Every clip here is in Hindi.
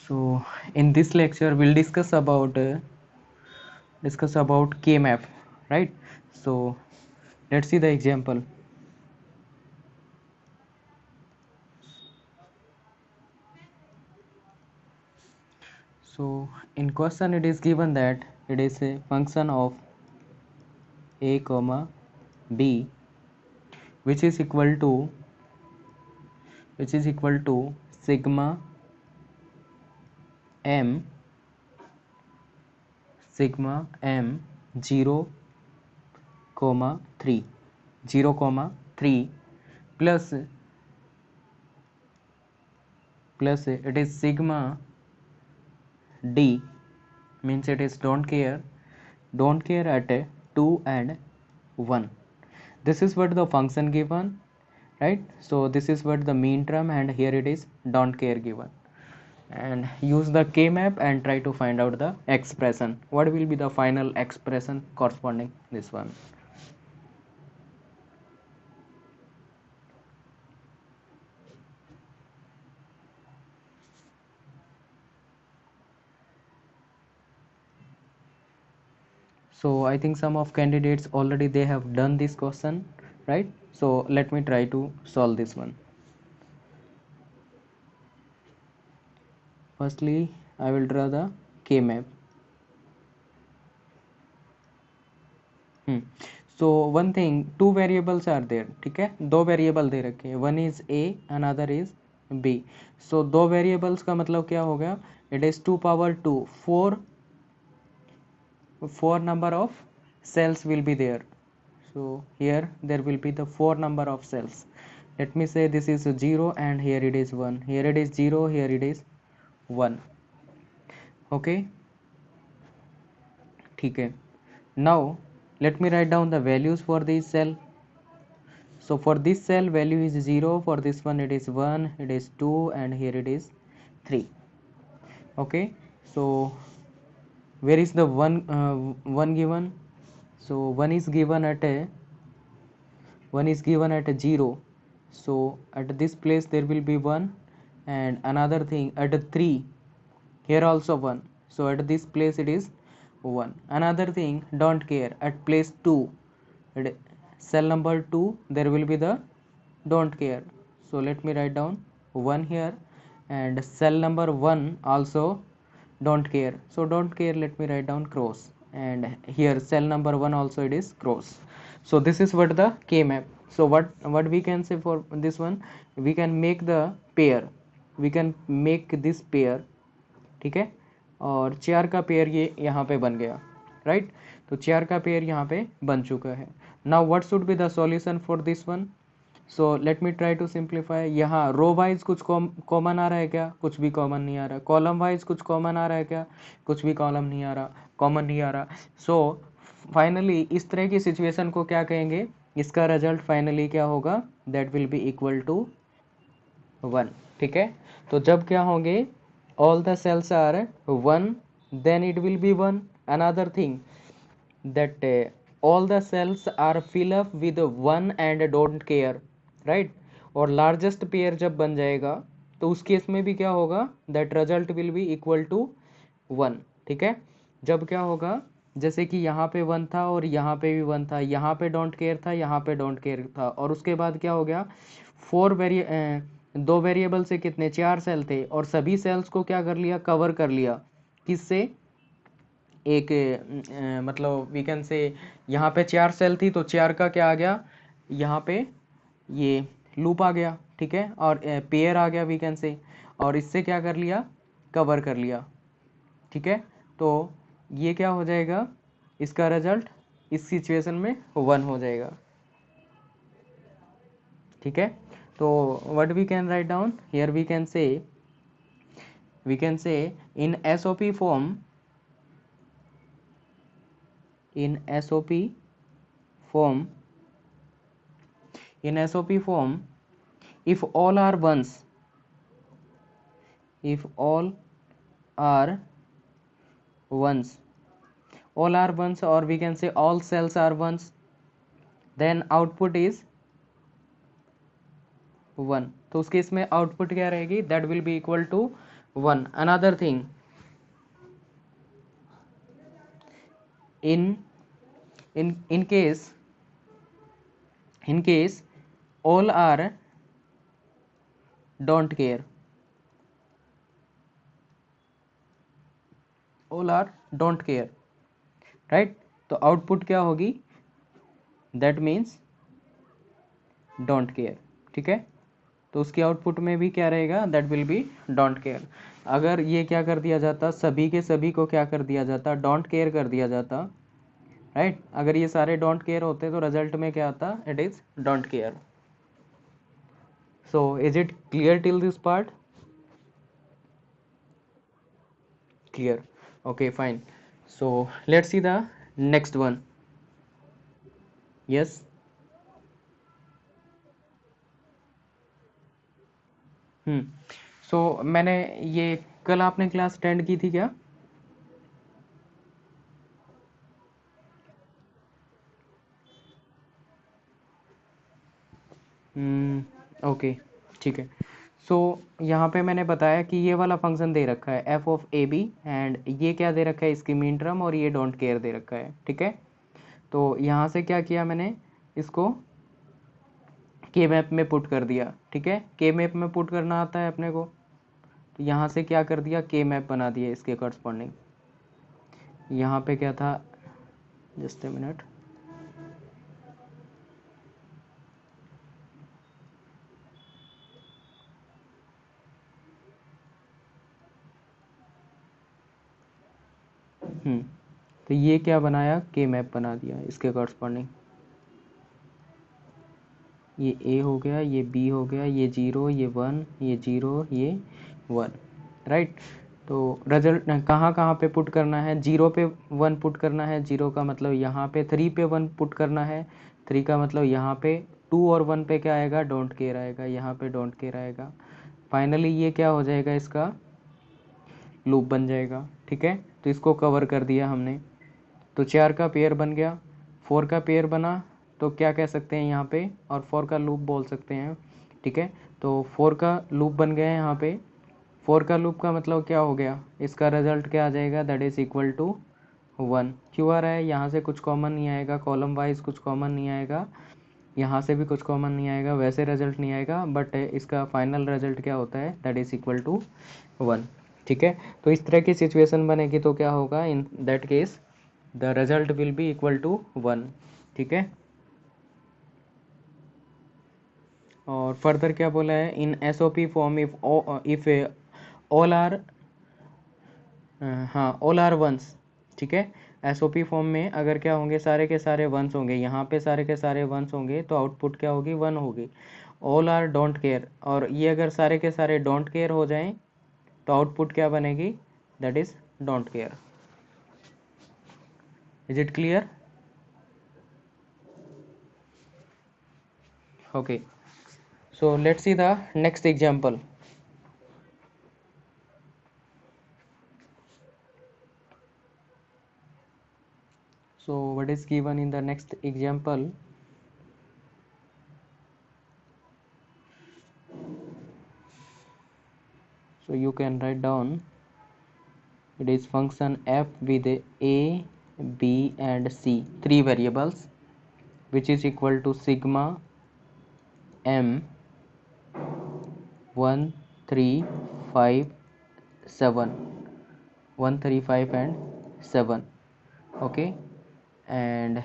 So in this lecture we'll discuss about K-map, right? So let's see the example. So in question it is given that it is a function of a comma b which is equal to sigma m sigma m 0 comma 3 0 comma 3 plus it is sigma d, means it is don't care at 2 and 1. This is what the function given, right? So this is what the mean term, and here it is don't care given, and use the K map and try to find out the expression. What will be the final expression corresponding this one? So I think some of candidates already they have done this question, right? So let me try to solve this one. Firstly I will draw the K map. So one thing, two variables are there, ठीक है, दो वेरिएबल दे रखे हैं, one is A another is B. So दो वेरिएबल्स का मतलब क्या हो गया, it is 2 power 2, four number of cells will be there. So here there will be the four number of cells. Let me say this is 0 and here it is 1, here it is 0, here it is 1. Okay, ठीक है. Now let me write down the values for this cell. So for this cell value is 0, for this one it is 1, it is 2, and here it is 3. Okay, so where is the one given? So one is given at a 0. So at this place there will be 1, and another thing at a 3, here also 1. So at this place it is 1. Another thing, don't care, at place 2, cell number 2, there will be the don't care. So let me write down 1 here, and cell number 1 also don't care. So don't care, let me write down cross, and here cell number 1 also it is cross. So this is what the K map. So what we can say for this one, we can make the pair, we can make this pair, ठीक है, और चार का पेयर ये यहाँ पे बन गया, राइट? तो चार का पेयर यहाँ पे बन चुका है. Now what should be the solution for this one? So let me try to simplify. यहाँ रो वाइज कुछ कॉमन आ रहा है क्या? कुछ भी कॉमन नहीं आ रहा. कॉलम वाइज कुछ कॉमन आ रहा है क्या? कुछ भी कॉलम नहीं आ रहा, कॉमन नहीं आ रहा. सो फाइनली इस तरह की सिचुएशन को क्या कहेंगे? इसका रिजल्ट फाइनली क्या होगा? That will be equal to 1. ठीक है, तो जब क्या होंगे, all the cells are 1, then it will be 1. Another thing, that all the cells are fill up with 1 and don't care, right? और largest pair जब बन जाएगा तो उस केस में भी क्या होगा, that result will be equal to 1. ठीक है, जब क्या होगा, जैसे कि यहाँ पे 1 था और यहाँ पे भी 1 था, यहाँ पे डोंट केयर था, यहाँ पे डोंट केयर था, और उसके बाद क्या हो गया, दो वेरिएबल से कितने, 4 सेल थे, और सभी सेल्स को क्या कर लिया, कवर कर लिया. किससे? एक मतलब वी कैन से, यहाँ पे 4 सेल थी तो 4 का क्या आ गया, यहाँ पे ये लूप आ गया, ठीक है, और पेयर आ गया वी कैन से, और इससे क्या कर लिया, कवर कर लिया. ठीक है, तो ये क्या हो जाएगा, इसका रिजल्ट इस सिचुएशन में 1 हो जाएगा. ठीक है, तो what we can write down here, we can say in SOP form, if all are ones, or we can say all cells are ones, then output is 1. तो उस केस में आउटपुट क्या रहेगी, that will be equal to 1. Another thing, in in case all are don't care, all are don't care, right? तो आउटपुट क्या होगी? दैट मीन्स डोंट केयर, ठीक है? तो उसकी आउटपुट में भी क्या रहेगा? That will B don't care. अगर ये क्या कर दिया जाता, सभी के सभी को क्या कर दिया जाता? डोंट केयर कर दिया जाता, राइट? अगर ये सारे डोंट केयर होते तो रिजल्ट में क्या आता? It is don't care. So is it clear till this part? Clear. Okay, fine. So let's see the next one. Yes. सो मैंने ये कल आपने क्लास अटेंड की थी क्या? ओके, ठीक है। सो यहाँ पे मैंने बताया कि ये वाला फंक्शन दे रखा है F of A B, and ये क्या दे रखा है? इसकी मीन टर्म, और ये डोंट केयर दे रखा है, ठीक है? तो यहाँ से क्या किया मैंने? इसको के मैप में पुट कर दिया, ठीक है? के मैप में पुट करना आता है अपने को, तो यहाँ से क्या कर दिया? के मैप बना दिया इसके करस्पॉन्डिंग। यहाँ पे क्या था? Just a minute. तो ये क्या बनाया? के मैप बना दिया इसके करस्पॉन्डिंग। ये ए हो गया, ये बी हो गया, ये 0, ये 1, ये 0, ये 1, राइट? तो रिजल्ट कहाँ कहाँ पे पुट करना है? 0 पे 1 पुट करना है, 0 का मतलब यहाँ पे, 3 पे 1 पुट करना है, 3 का मतलब यहाँ पे, 2 और 1 पे क्या आएगा? डोंट केयर आएगा, यहाँ पे डोंट केयर आएगा। फाइनली ये क्या हो जाएगा? इसका लूप बन जाएगा, ठीक है? तो इसको कवर कर दिया हमने। तो 4 का पेयर बन गया, 4 का पेयर बना, तो क्या कह सकते हैं यहाँ पे? और 4 का लूप बोल सकते हैं, ठीक है? तो 4 का लूप बन गया है यहाँ पे। 4 का लूप का मतलब क्या हो गया? इसका रिजल्ट क्या आ जाएगा? That is equal to 1। क्यों आ रहा है? यहाँ से कुछ कॉमन नहीं आएगा, कॉलम वाइज कुछ कॉमन नहीं आएगा, यहाँ से भी कुछ कॉमन नहीं आएगा, वैसे रिजल्ट नहीं आएगा, बट इसका फाइनल रिजल्ट क्या होता है? दैट इज इक्वल टू 1, ठीक है? तो इस तरह की सिचुएशन बनेगी तो क्या होगा? In that case the result will be equal to 1, ठीक है? और फर्दर क्या बोला है? In S O P form if all are, हाँ, ऑल आर वंस, ठीक है? एस ओ पी फॉर्म में अगर क्या होंगे? सारे के सारे वंस होंगे, यहाँ पे सारे के सारे वंस होंगे, तो आउटपुट क्या होगी? 1 होगी। ऑल आर डोंट केयर, और ये अगर सारे के सारे डोंट केयर हो जाएं तो आउटपुट क्या बनेगी? That is don't care. Is it clear? Okay, so let's see the next example. So what is given in the next example? So you can write down, it is function f with a, b and c, three variables, which is equal to sigma m 1 3 5 7, 1 3 5 and 7, okay? And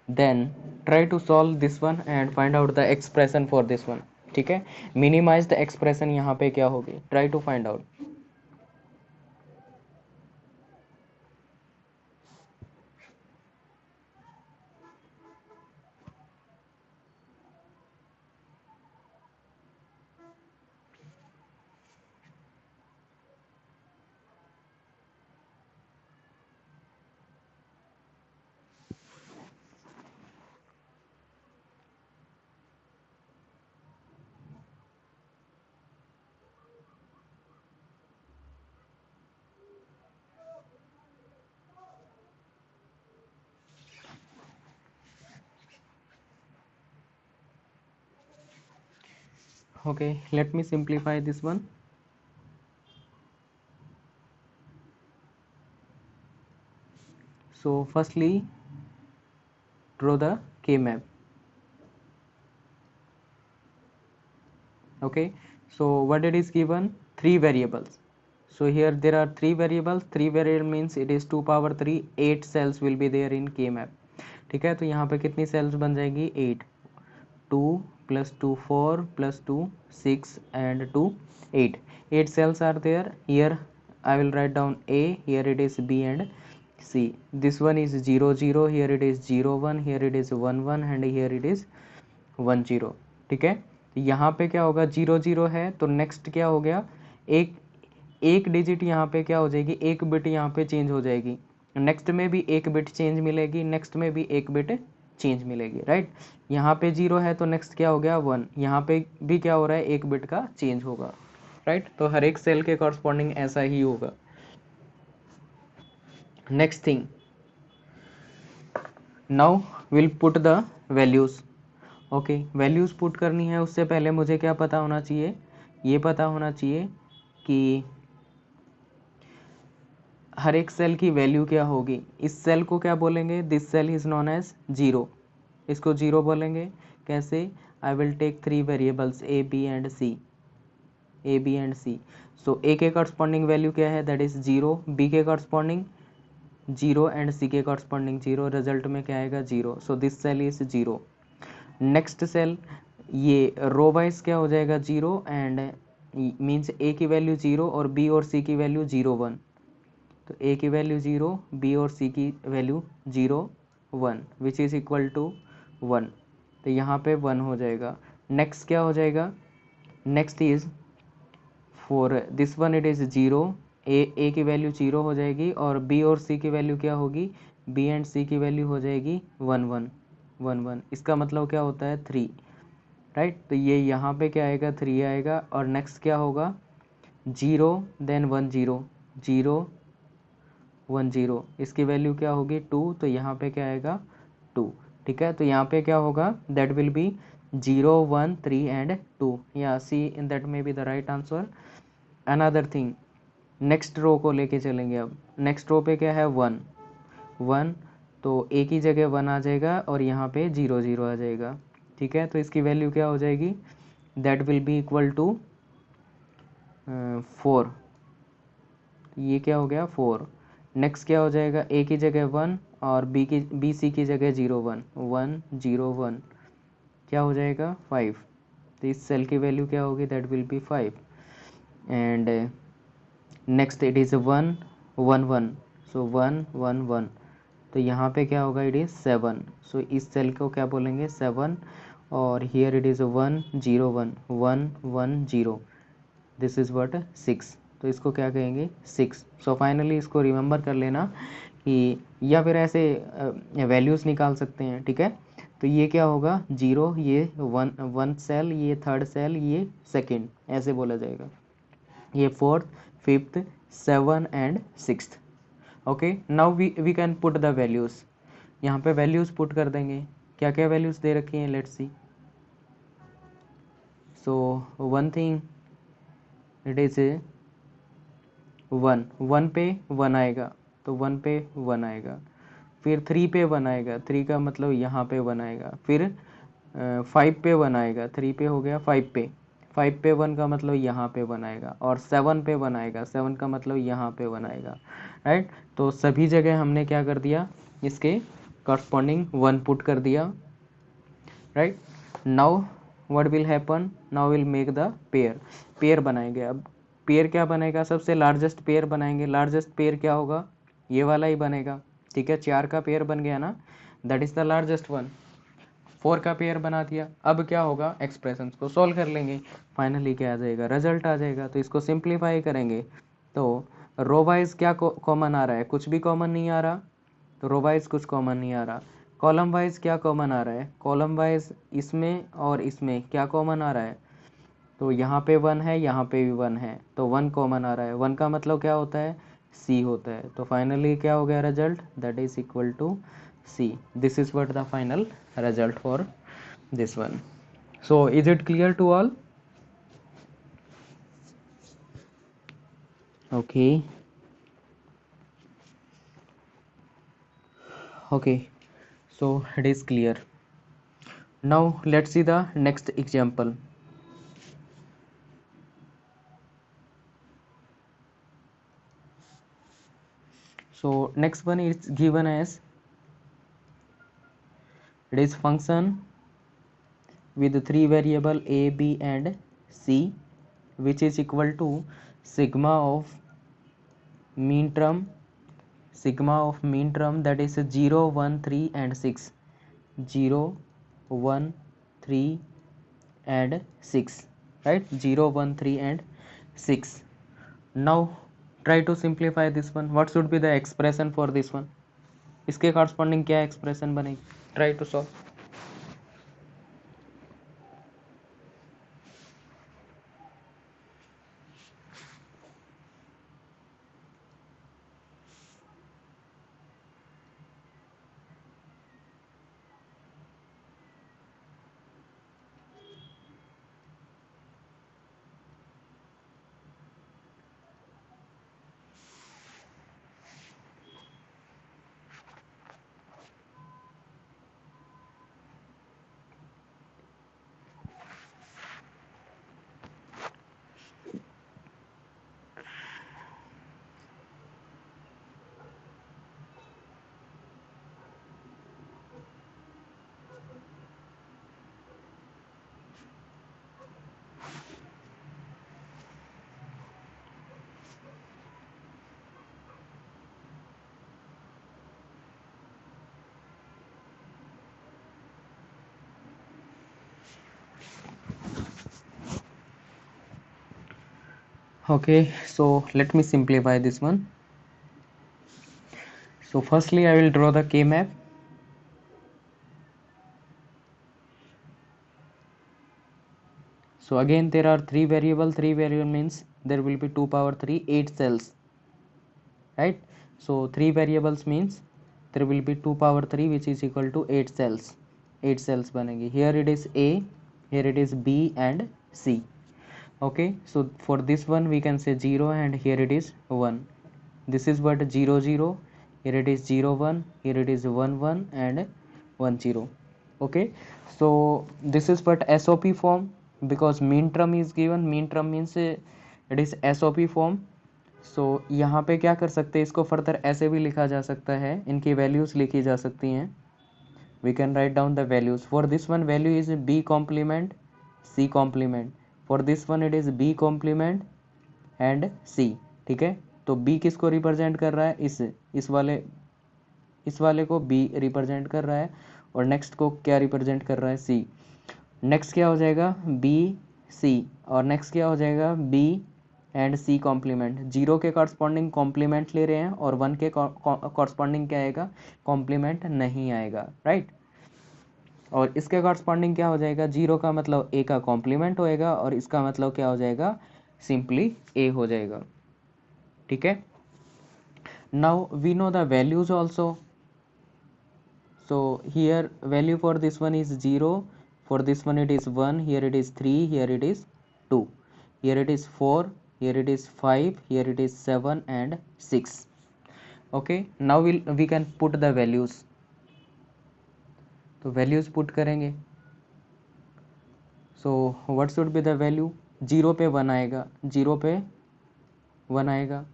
then try to solve this one and find out the expression for this one, ठीक है? मिनिमाइज द एक्सप्रेशन यहाँ पे क्या होगी? Try to find out. Okay, let me simplify this one. So firstly, draw the K map. Okay, so what it is given? 3 variables. So here there are 3 variables. 3 variable means it is 2 power 3. 8 cells will be there in K map. ठीक है, तो यहाँ पे कितनी cells बन जाएगी? 8. 2 plus 2 4 plus 2 6 and 2 8. 8 cells are there. Here I will write down A, here it is B and C. This one is 0 0, here it is 0 1, here it is 1 1 and here it is 1 0. ठीक है, यहाँ पे क्या होगा? 0 0 है तो नेक्स्ट क्या हो गया? एक डिजिट यहाँ पे क्या हो जाएगी? एक बिट यहाँ पे चेंज हो जाएगी. नेक्स्ट में भी एक बिट चेंज मिलेगी, नेक्स्ट में भी एक बिट चेंज मिलेगी. राइट, यहाँ पे 0 है तो नेक्स्ट क्या हो गया? 1. यहाँ पे भी क्या हो रहा है? एक बिट का चेंज होगा. राइट, तो हर एक सेल के कॉरस्पॉन्डिंग ऐसा ही होगा. Next thing, now will put the values. Okay, values put करनी है उससे पहले मुझे क्या पता होना चाहिए? ये पता होना चाहिए कि हर एक सेल की वैल्यू क्या होगी. इस सेल को क्या बोलेंगे? This cell is known as 0. इसको 0 बोलेंगे. कैसे? I will take 3 variables A B and C. A B and C. So A के कॉरस्पॉन्डिंग वैल्यू क्या है? That is 0. बी के कॉरस्पॉन्डिंग 0 एंड सी के कॉरस्पॉन्डिंग 0. रिजल्ट में क्या आएगा? 0. So this cell is 0. Next cell, ये रो वाइज क्या हो जाएगा? 0 एंड मीन्स ए की वैल्यू 0 और बी और सी की वैल्यू 0 1. तो ए की वैल्यू 0, बी और सी की value 0 1 which is equal to 1. तो यहाँ पे 1 हो जाएगा. नेक्स्ट क्या हो जाएगा? Next is for this one it is 0. ए की वैल्यू 0 हो जाएगी और बी और सी की वैल्यू क्या होगी? बी एंड सी की वैल्यू हो जाएगी 1 1 1 1. इसका मतलब क्या होता है? 3. राइट, तो ये यहाँ पे क्या आएगा? 3 आएगा. और नेक्स्ट क्या होगा? 0 देन 1 0 0 1 0. इसकी वैल्यू क्या होगी? 2. तो यहाँ पे क्या आएगा? 2. ठीक है, तो यहाँ पे क्या होगा? That will be 0 1 3 and 2. या सी इन दैट में be the right answer. Another thing, next row को लेके चलेंगे. अब नेक्स्ट रो पे क्या है? 1 1. तो ए की जगह 1 आ जाएगा और यहाँ पे 0 0 आ जाएगा. ठीक है, तो इसकी वैल्यू क्या हो जाएगी? That will be equal to 4. ये क्या हो गया? 4. नेक्स्ट क्या हो जाएगा? ए की जगह 1 और बी सी की जगह 0 1 1 0 1. क्या हो जाएगा? 5. तो इस सेल की वैल्यू क्या होगी? That will B 5. And next it is 1 1 1. सो 1 1 1. तो यहाँ पे क्या होगा? It is 7. सो इस सेल को क्या बोलेंगे? 7. और here it is 1 0 1 1 1 0. This is what? 6. तो इसको क्या कहेंगे? 6. सो फाइनली इसको रिमेंबर कर लेना कि, या फिर ऐसे वैल्यूज़ निकाल सकते हैं. ठीक है, तो ये क्या होगा? 0, ये 1 सेल, ये 3rd सेल, ये 2nd, ऐसे बोला जाएगा. ये 4th 5th 7 and 6th. Okay, now we can put the values. यहाँ पे वैल्यूज़ पुट कर देंगे. क्या क्या वैल्यूज़ दे रखी हैं? Let's see. So one thing it is 1 पे 1 आएगा तो 1 पे 1 आएगा. फिर 3 पे 1 आएगा. 3 का मतलब यहाँ पे 1 आएगा. फिर 5 पे 1 आएगा. 3 पे हो गया. 5 पे 1 का मतलब यहाँ पे 1 आएगा. और 7 पे 1 आएगा. 7 का मतलब यहाँ पे 1 आएगा. राइट, तो सभी जगह हमने क्या कर दिया? इसके कॉरस्पॉन्डिंग 1 पुट कर दिया. Right, now what will happen? Now will make the pair बनाएंगे. अब पेयर क्या बनेगा? सबसे लार्जेस्ट पेयर बनाएंगे. लार्जेस्ट पेयर क्या होगा? ये वाला ही बनेगा. ठीक है, 4 का पेयर बन गया ना, that is the largest one. 4 का पेयर बना दिया. अब क्या होगा? एक्सप्रेशंस को सॉल्व कर लेंगे. फाइनली क्या आ जाएगा? रिजल्ट आ जाएगा. तो इसको सिंप्लीफाई करेंगे तो रो वाइज क्या कॉमन आ रहा है? कुछ भी कॉमन नहीं आ रहा. तो रो वाइज कुछ कॉमन नहीं आ रहा. कॉलम वाइज क्या कॉमन आ रहा है? कॉलम वाइज इसमें और इसमें क्या कॉमन आ रहा है? तो यहाँ पे 1 है, यहाँ पे भी 1 है, तो 1 कॉमन आ रहा है. 1 का मतलब क्या होता है? सी होता है. तो फाइनली क्या हो गया result? That is equal to C. This is what the final result for this one. So is it clear to all? Okay, Okay, so it is clear. Now let's see the next example. So next one is given as it is function with three variable a, b and c, which is equal to sigma of mean term that is 0 1 3 and 6, 0 1 3 and 6, right? 0 1 3 and 6. Now try to simplify this one. What should be the expression for this one? इसके corresponding क्या expression बनेगी? Try to solve. Okay, so let me simplify this one. So firstly I will draw the K map. So again there are three variable means there will be 2 power 3, 8 cells, right? So three variables means there will be 2 power 3 which is equal to 8 cells. 8 cells banegi. Here it is A, here it is B and C. Okay, so for this one we can say 0 and here it is 1. This is what 0 0, here it is 0 1, here it is 1 1 and 1 0. Okay, so this is what SOP form, because mean term is given. mean term means it is SOP form. सो यहाँ पे क्या कर सकते हैं, इसको फर्दर ऐसे भी लिखा जा सकता है, इनकी वैल्यूज़ लिखी जा सकती हैं. We can write down the values. For this one value is B complement C complement. For this one it is B complement and C. ठीक है, तो बी किसको रिप्रेजेंट कर रहा है? इस वाले को बी रिप्रेजेंट कर रहा है, और नेक्स्ट को क्या रिप्रेजेंट कर रहा है? सी. नेक्स्ट क्या हो जाएगा? B C. और नेक्स्ट क्या हो जाएगा? B and C complement. 0 के कॉरस्पॉन्डिंग कॉम्प्लीमेंट ले रहे हैं और 1 के कॉरस्पॉन्डिंग क्या आएगा? कॉम्प्लीमेंट नहीं आएगा, राइट? और इसके कॉरस्पॉन्डिंग क्या हो जाएगा? 0 का मतलब ए का कॉम्प्लीमेंट होएगा और इसका मतलब क्या हो जाएगा? सिंपली ए हो जाएगा. ठीक है, now we know the values also. So here value for this one is 0, for this one it is 1, here it is 3, here it is 2, here it is 4, here it is 5, here it is 7 and 6. Okay, now we can put the values. तो values put करेंगे. So what should be the value? 0 पे 1 आएगा, 0 पे 1 आएगा,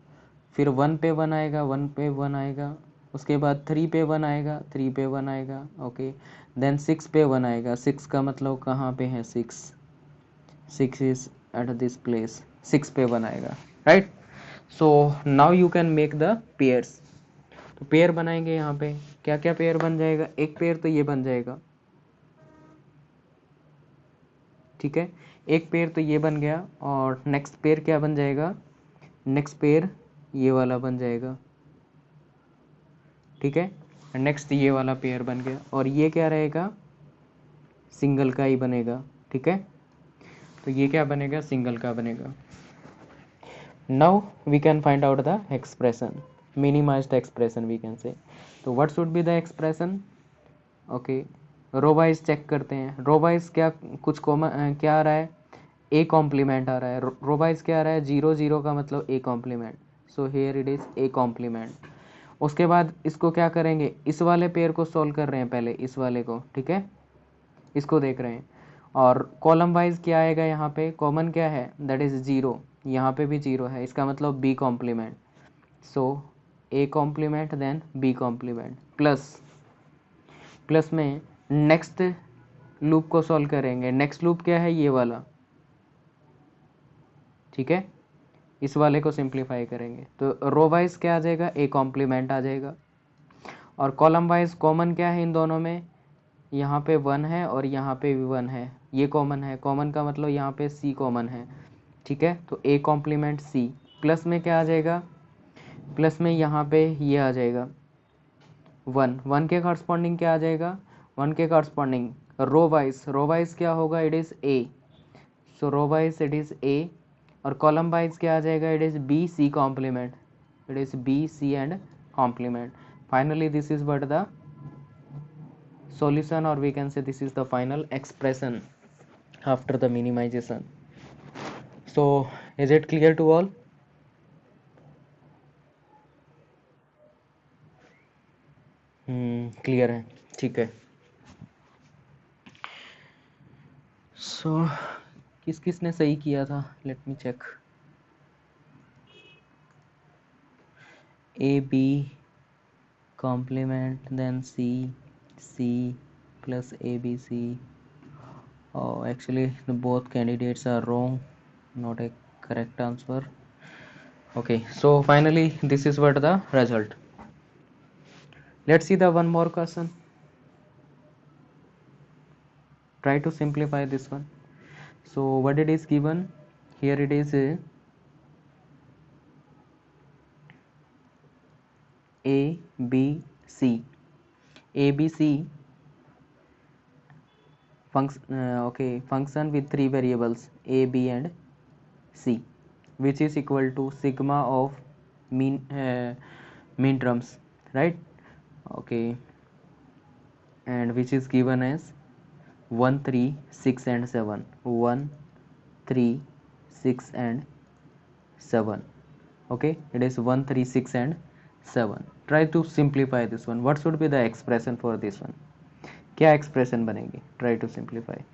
फिर 1 पे 1 आएगा, 1 पे 1 आएगा, उसके बाद 3 पे 1 आएगा, 3 पे 1 आएगा. ओके, देन 6 पे 1 आएगा. 6 का मतलब कहाँ पे है? 6 इज एट दिस प्लेस. 6 पे 1 आएगा, right? So now you can make the pairs. तो पेयर बनाएंगे. यहाँ पे क्या क्या पेयर बन जाएगा? एक पेयर तो ये बन जाएगा, ठीक है, एक पेयर तो ये बन गया. और नेक्स्ट पेयर क्या बन जाएगा? नेक्स्ट पेयर ये वाला बन जाएगा, ठीक है. नेक्स्ट ये वाला पेयर बन गया, और ये क्या रहेगा? सिंगल का ही बनेगा, ठीक है. तो ये क्या बनेगा? सिंगल का बनेगा. Now we can find out the expression, minimize the expression we can say. तो what should be the expression? Okay, row wise check करते हैं. रो वाइज क्या कुछ कॉमन क्या आ रहा है? ए कॉम्प्लीमेंट आ रहा है. रो वाइज क्या आ रहा है? 0 0 का मतलब A complement. So here it is A complement. उसके बाद इसको क्या करेंगे, इस वाले पेयर को सॉल्व कर रहे हैं पहले, इस वाले को, ठीक है, इसको देख रहे हैं। और कॉलम वाइज क्या आएगा, यहाँ पे कॉमन क्या है, दैट इज जीरो, यहाँ पे भी जीरो है, इसका मतलब B complement. So A complement then B complement plus, plus में नेक्स्ट लूप को सॉल्व करेंगे। नेक्स्ट लूप क्या है, ये वाला, ठीक है, इस वाले को सिंप्लीफाई करेंगे तो रो वाइज क्या आ जाएगा, ए कॉम्प्लीमेंट आ जाएगा। और कॉलम वाइज कॉमन क्या है इन दोनों में, यहाँ पे वन है और यहाँ पे भी वन है, ये कॉमन है, कॉमन का मतलब यहाँ पे सी कॉमन है, ठीक है, तो ए कॉम्प्लीमेंट सी। प्लस में क्या आ जाएगा, प्लस में यहाँ पे ये आ जाएगा वन, वन के कॉरस्पॉन्डिंग क्या आ जाएगा, वन के कॉरस्पॉन्डिंग रो वाइज क्या होगा, it is A, so row wise it is A. और कॉलम वाइज क्या आ जाएगा, it is B C complement, it is B C and complement. Finally this is what the solution, or we can say this is the final expression after the minimization. So is it clear to all? Clear है, ठीक है। सो किस किस ने सही किया था, let me check. A B complement then C, C plus ABC. Oh, actually both candidates are wrong, not a correct answer. Okay, so finally this is what the result. Let's see the one more question. Try to simplify this one. So what it is given here, it is A B C. A B C function with three variables A, B and C, which is equal to sigma of mean terms, right? Okay, and which is given as 1 3 6 and 7, 1 3 6 and 7. Okay, it is 1 3 6 and 7. Try to simplify this one. What should be the expression for this one? क्या एक्सप्रेशन बनेगी, try to simplify.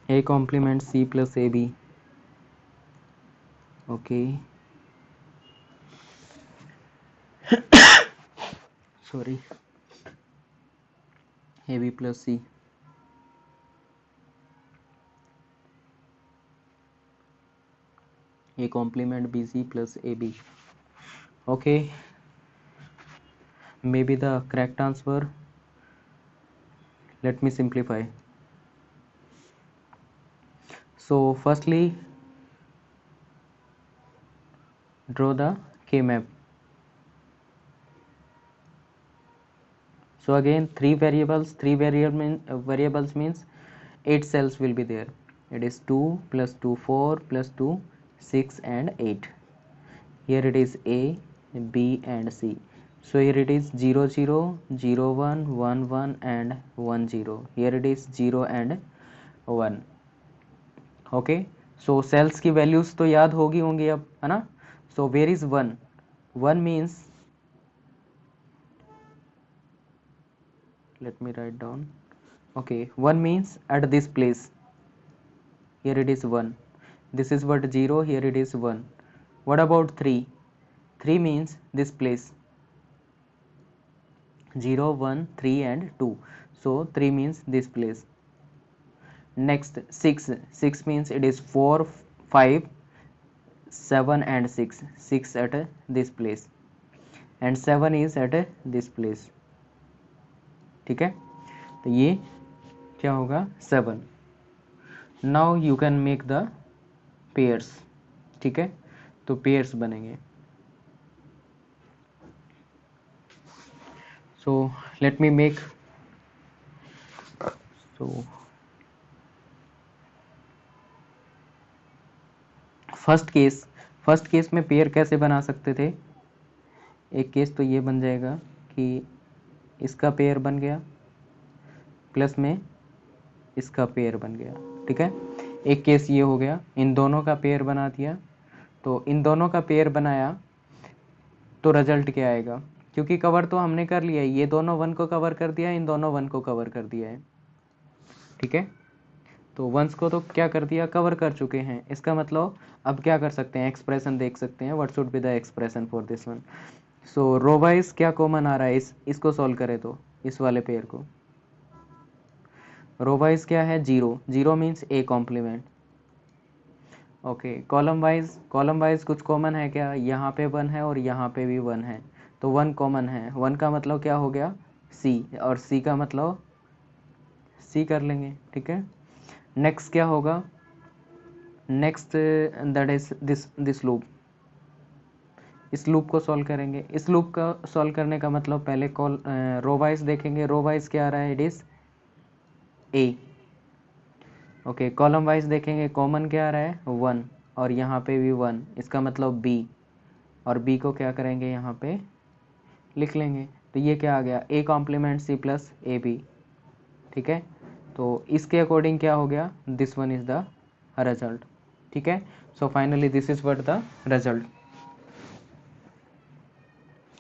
A complement C plus AB. Okay. Sorry. AB plus C. A complement BC plus AB. Okay. Maybe the correct answer. Let me simplify. So firstly, draw the K map. So again, variables means 8 cells will be there. It is 2 plus 2 4 plus 2 6 and 8. Here it is A, B and C. So here it is 0 0 0 1 1 1 and 1 0. Here it is 0 and 1. Okay, so cells की वैल्यूज तो याद होंगी अब, है ना। So where is one, one means, let me write down. Okay, 1 means at this place, here it is 1, this is what 0, here it is 1. What about 3? 3 means this place, 0 1 3 and 2, so 3 means this place. Next 6 means it is 4 5 7 and 6 at this place, and 7 is at this place. ठीक है, तो ये क्या होगा 7. Now you can make the pairs. ठीक है, तो पेयर्स बनेंगे. सो let me make. So first case में पेयर कैसे बना सकते थे. एक केस तो ये बन जाएगा कि इसका पेयर बन गया प्लस में इसका पेयर बन गया. ठीक है, एक केस ये हो गया, इन दोनों का पेयर बना दिया. तो इन दोनों का पेयर बनाया तो रिजल्ट क्या आएगा, क्योंकि कवर तो हमने कर लिया है, ये दोनों 1 को कवर कर दिया, इन दोनों 1 को कवर कर दिया है. ठीक है, तो वंस को तो क्या कर दिया, कवर कर चुके हैं. इसका मतलब अब क्या कर सकते हैं, एक्सप्रेशन देख सकते हैं. What should be the expression for this one. So row wise क्या कॉमन आ रहा है, इसको सॉल्व करें तो इस वाले पेयर को. रो वाइज क्या है, 0 means A complement. Okay, column wise कुछ कॉमन है क्या, यहाँ पे 1 है और यहाँ पे भी 1 है, तो 1 कॉमन है. 1 का मतलब क्या हो गया, सी, और सी का मतलब सी कर लेंगे. ठीक है, नेक्स्ट क्या होगा, next that is this loop. इस लूप को सॉल्व करेंगे. इस लूप का सॉल्व करने का मतलब पहले रो वाइज देखेंगे. रो वाइज क्या आ रहा है, it is A. Okay, column wise देखेंगे, कॉमन क्या आ रहा है 1, और यहाँ पे भी 1, इसका मतलब बी, और बी को क्या करेंगे यहाँ पे लिख लेंगे. तो ये क्या आ गया, A complement C plus A B. ठीक है, तो इसके अकॉर्डिंग क्या हो गया, this one is the result. ठीक है, so finally this is what the result.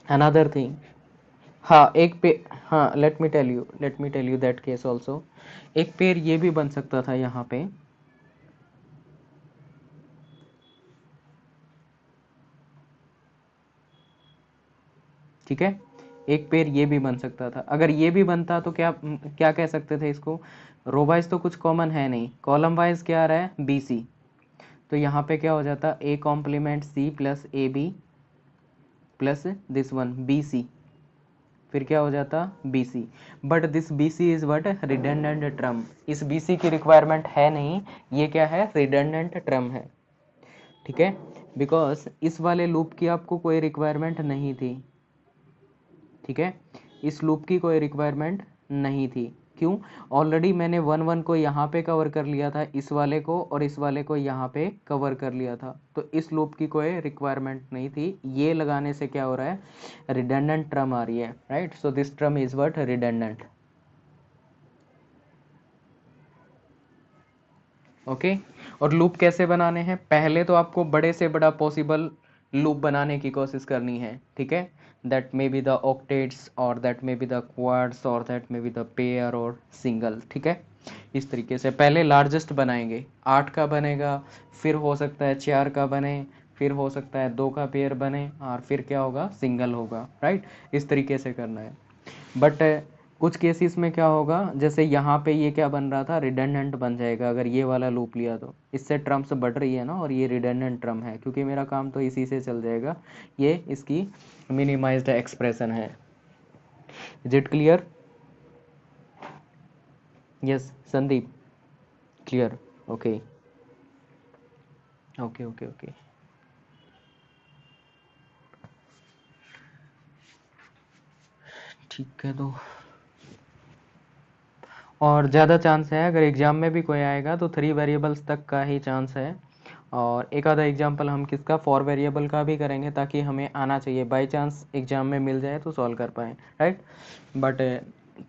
Another thing, हाँ एक पे, हाँ let me tell you that case also. एक पेयर ये भी बन सकता था यहाँ पे. ठीक है, एक पेयर ये भी बन सकता था. अगर ये भी बनता तो क्या क्या कह सकते थे इसको, रो वाइज तो कुछ कॉमन है नहीं, कॉलम वाइज क्या आ रहा है बी सी. तो यहाँ पे क्या हो जाता, A complement C plus A B plus this one B C. फिर क्या हो जाता B C. But this B C is what, redundant term. इस बी सी की रिक्वायरमेंट है नहीं, ये क्या है, रिडंडेंट टर्म है. ठीक है, बिकॉज इस वाले लूप की आपको कोई रिक्वायरमेंट नहीं थी. ठीक है, इस लूप की कोई रिक्वायरमेंट नहीं थी. क्यों, ऑलरेडी मैंने 1 1 को यहाँ पे कवर कर लिया था, इस वाले को और इस वाले को यहाँ पे कवर कर लिया था. तो इस लूप की कोई रिक्वायरमेंट नहीं थी. ये लगाने से क्या हो रहा है, रिडंडेंट टर्म आ रही है. Right, so this term is what, redundant. Okay, और लूप कैसे बनाने हैं, पहले तो आपको बड़े से बड़ा पॉसिबल लूप बनाने की कोशिश करनी है. ठीक है, that may be the octets, और that may be the quads, और that may be the pair और सिंगल. ठीक है, इस तरीके से पहले लार्जेस्ट बनाएंगे, 8 का बनेगा, फिर हो सकता है 4 का बने, फिर हो सकता है 2 का पेयर बने, और फिर क्या होगा, सिंगल होगा. राइट, इस तरीके से करना है. बट कुछ केसेस में क्या होगा, जैसे यहाँ पे ये क्या बन रहा था, रिडंडेंट बन जाएगा. अगर ये वाला लूप लिया तो इससे टर्म्स बढ़ रही है ना, और ये रिडंडेंट टर्म है, क्योंकि मेरा काम तो इसी से चल जाएगा. ये इसकी मिनिमाइज्ड एक्सप्रेशन है. Is it clear, yes Sandeep, clear. Okay okay okay okay, ठीक है. तो और ज़्यादा चांस है, अगर एग्ज़ाम में भी कोई आएगा तो 3 वेरिएबल्स तक का ही चांस है. और एक आधा एग्जाम्पल हम किसका, 4 वेरिएबल का भी करेंगे, ताकि हमें आना चाहिए, बाई चांस एग्जाम में मिल जाए तो सॉल्व कर पाएँ. राइट, बट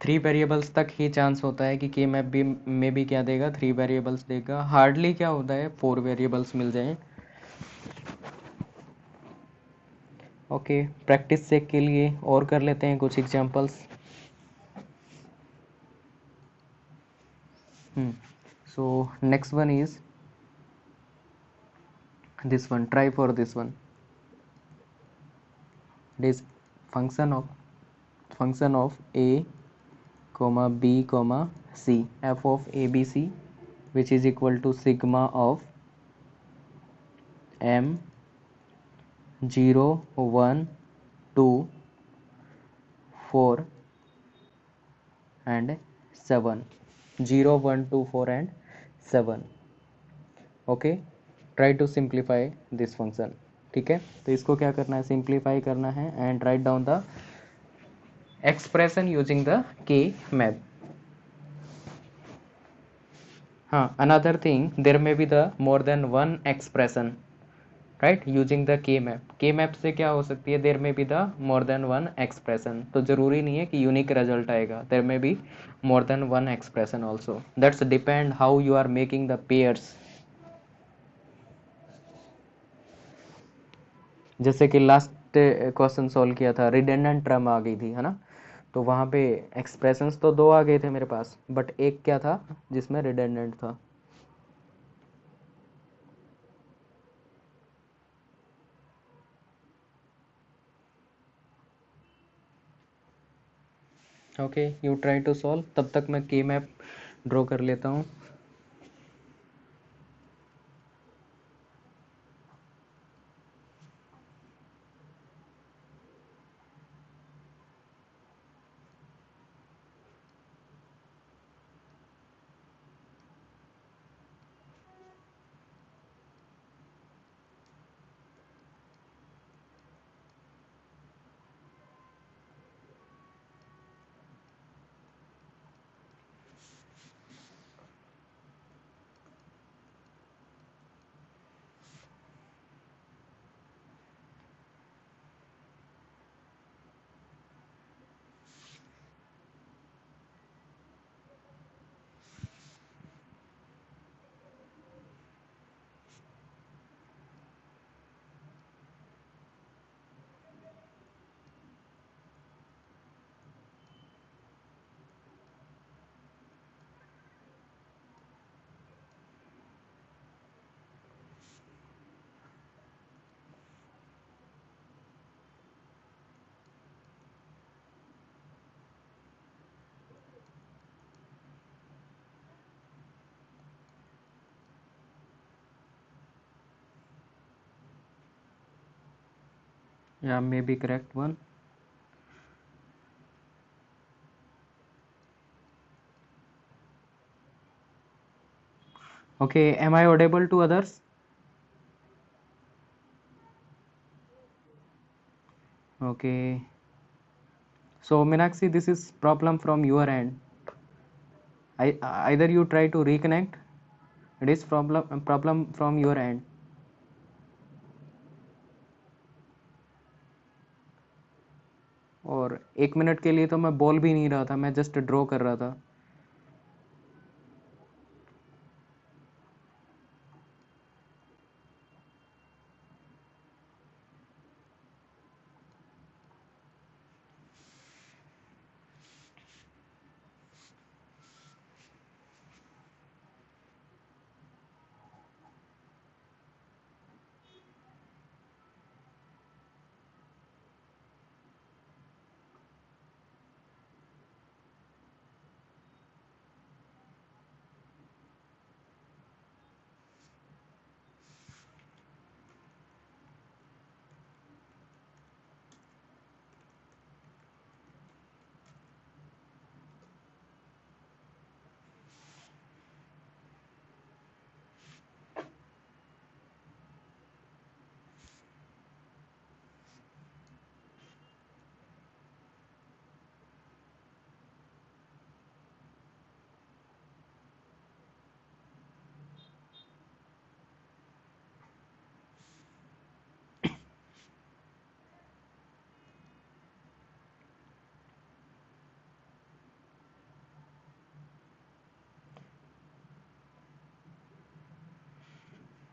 3 वेरिएबल्स तक ही चांस होता है कि के मैप भी में भी क्या देगा, 3 वेरिएबल्स देगा. हार्डली क्या होता है 4 वेरिएबल्स मिल जाए. ओके, प्रैक्टिस चेक के लिए और कर लेते हैं कुछ examples. So next one is this one, try for this one. It is function of function of a comma b comma c, f of abc, which is equal to sigma of m 0 1 2 4 and 7, 0 1 2 4 and 7. Okay, try to simplify this function. ठीक है, तो इसको क्या करना है, सिंप्लीफाई करना है and write down the expression using the K map. हाँ, another thing, there may be the more than one expression, right, using the K map. K map से क्या हो सकती है, there may be the more than one expression. तो जरूरी नहीं है कि यूनिक रिजल्ट आएगा, there may be more than one expression also. That's depend how you are making the pairs. जैसे कि लास्ट क्वेश्चन सॉल्व किया था, रिडंडेंट टर्म आ गई थी, है ना, तो वहाँ पे एक्सप्रेशंस तो दो आ गए थे मेरे पास, बट एक क्या था जिसमें रिडंडेंट था. Okay, you try to solve, तब तक मैं के मैप ड्रॉ कर लेता हूँ. या maybe correct one. Okay, am I audible to others? Okay, so Meenakshi, this is problem from your end. Either you try to reconnect, it is problem from your end. और 1 मिनट के लिए तो मैं बोल भी नहीं रहा था, मैं जस्ट ड्रॉ कर रहा था.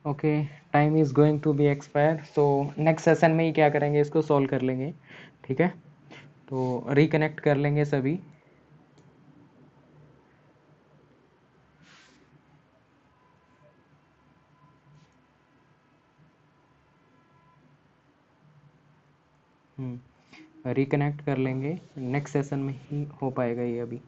Okay, time is going to be expire, so next session में ही क्या करेंगे, इसको सॉल्व कर लेंगे. ठीक है, तो रिकनेक्ट कर लेंगे सभी. रिकनेक्ट कर लेंगे, नेक्स्ट सेशन में ही हो पाएगा ये अभी।